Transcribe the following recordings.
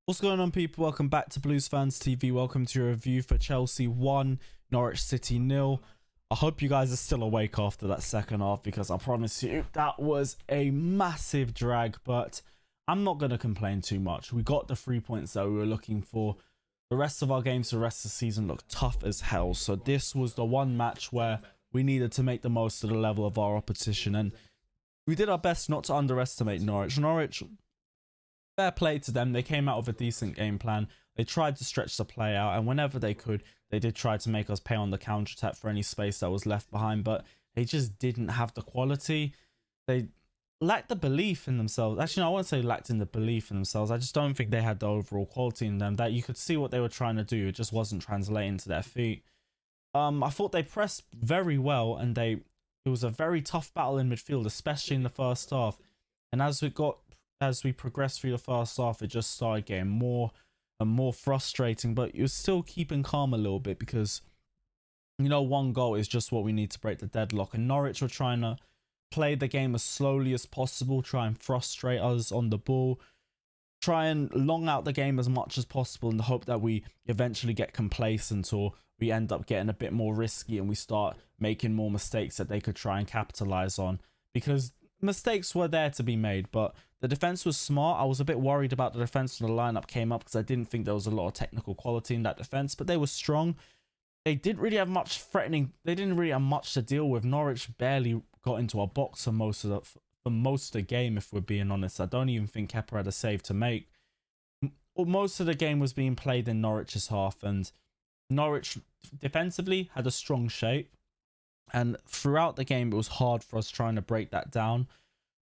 What's going on, people? Welcome back to Blues Fans TV. Welcome to your review for Chelsea 1, Norwich City 0. I hope you guys are still awake after that second half, because I promise you that was a massive drag, but I'm not going to complain too much. We got the 3 points that we were looking for. The rest of our games, the rest of the season looked tough as hell. So this was the one match where we needed to make the most of the level of our opposition, and we did our best not to underestimate Norwich. Fair play to them. They came out with a decent game plan. They tried to stretch the play out, and whenever they could, they did try to make us pay on the counter-attack for any space that was left behind, but they just didn't have the quality. They lacked the belief in themselves. Actually, no, I won't say lacked in the belief in themselves. I just don't think they had the overall quality in them that you could see what they were trying to do. It just wasn't translating to their feet. I thought they pressed very well, and it was a very tough battle in midfield, especially in the first half. And as we progressed through the first half, it just started getting more and more frustrating, but you're still keeping calm a little bit, because you know one goal is just what we need to break the deadlock. And Norwich were trying to play the game as slowly as possible, try and frustrate us on the ball, try and long out the game as much as possible in the hope that we eventually get complacent, or we end up getting a bit more risky and we start making more mistakes that they could try and capitalize on, because mistakes were there to be made. But the defense was smart. I was a bit worried about the defense when the lineup came up, because I didn't think there was a lot of technical quality in that defense, but they were strong. They didn't really have much threatening. They didn't really have much to deal with. Norwich barely got into our box for most of the game, if we're being honest. I don't even think Kepa had a save to make. Most of the game was being played in Norwich's half, and Norwich defensively had a strong shape, and throughout the game it was hard for us trying to break that down.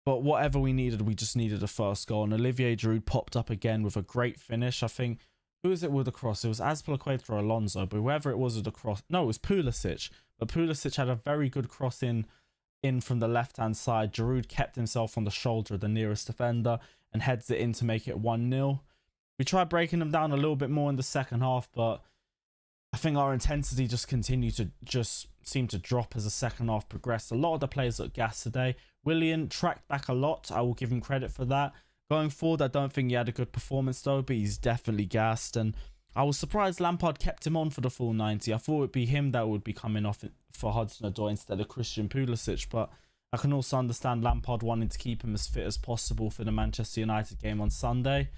But whatever we needed, we just needed a first goal, and Olivier Giroud popped up again with a great finish. I think, who was it with the cross? It was Azpilicueta or Alonso, but whoever it was with the cross, no, it was Pulisic. But Pulisic had a very good cross in from the left hand side. Giroud kept himself on the shoulder of the nearest defender and heads it in to make it 1-0. We tried breaking them down a little bit more in the second half, but I think our intensity just continued to seem to drop as the second half progressed. A lot of the players looked gassed today. Willian tracked back a lot. I will give him credit for that. Going forward, I don't think he had a good performance though, but he's definitely gassed. And I was surprised Lampard kept him on for the full 90. I thought it would be him that would be coming off for Hudson-Odoi instead of Christian Pulisic, but I can also understand Lampard wanting to keep him as fit as possible for the Manchester United game on Sunday.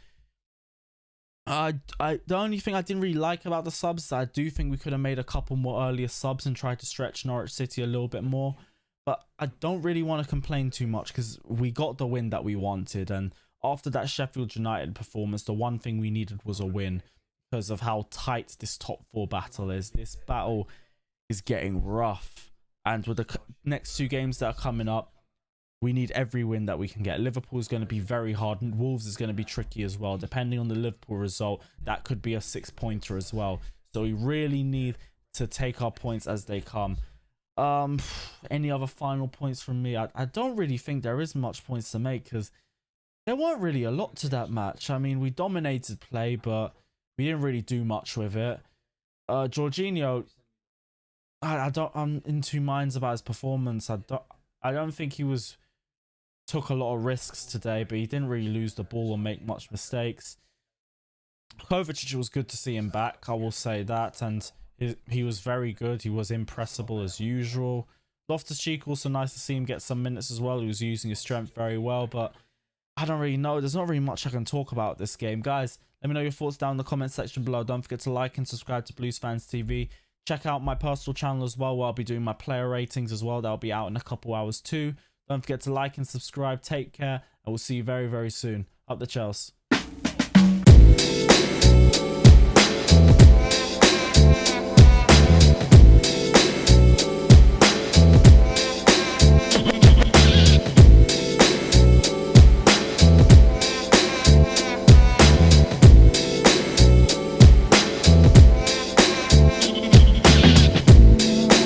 The only thing I didn't really like about the subs is I do think we could have made a couple more earlier subs and tried to stretch Norwich City a little bit more. But I don't really want to complain too much, because we got the win that we wanted. And after that Sheffield United performance, the one thing we needed was a win, because of how tight this top four battle is. This battle is getting rough. And with the next two games that are coming up, we need every win that we can get. Liverpool is going to be very hard, and Wolves is going to be tricky as well. Depending on the Liverpool result, that could be a 6-pointer as well. So we really need to take our points as they come. Any other final points from me? I don't really think there is much points to make, because there weren't really a lot to that match. I mean, we dominated play, but we didn't really do much with it. Jorginho, I'm in two minds about his performance. I don't think he took a lot of risks today, but he didn't really lose the ball or make much mistakes. Kovacic, was good to see him back, I will say that, and he was very good. He was impressible as usual. Loftus-Cheek, also nice to see him get some minutes as well. He was using his strength very well, but I don't really know. There's not really much I can talk about this game. Guys, let me know your thoughts down in the comment section below. Don't forget to like and subscribe to Blues Fans TV. Check out my personal channel as well, where I'll be doing my player ratings as well. That'll be out in a couple hours too. Don't forget to like and subscribe. Take care, and we'll see you very, very soon. Up the Chelsea.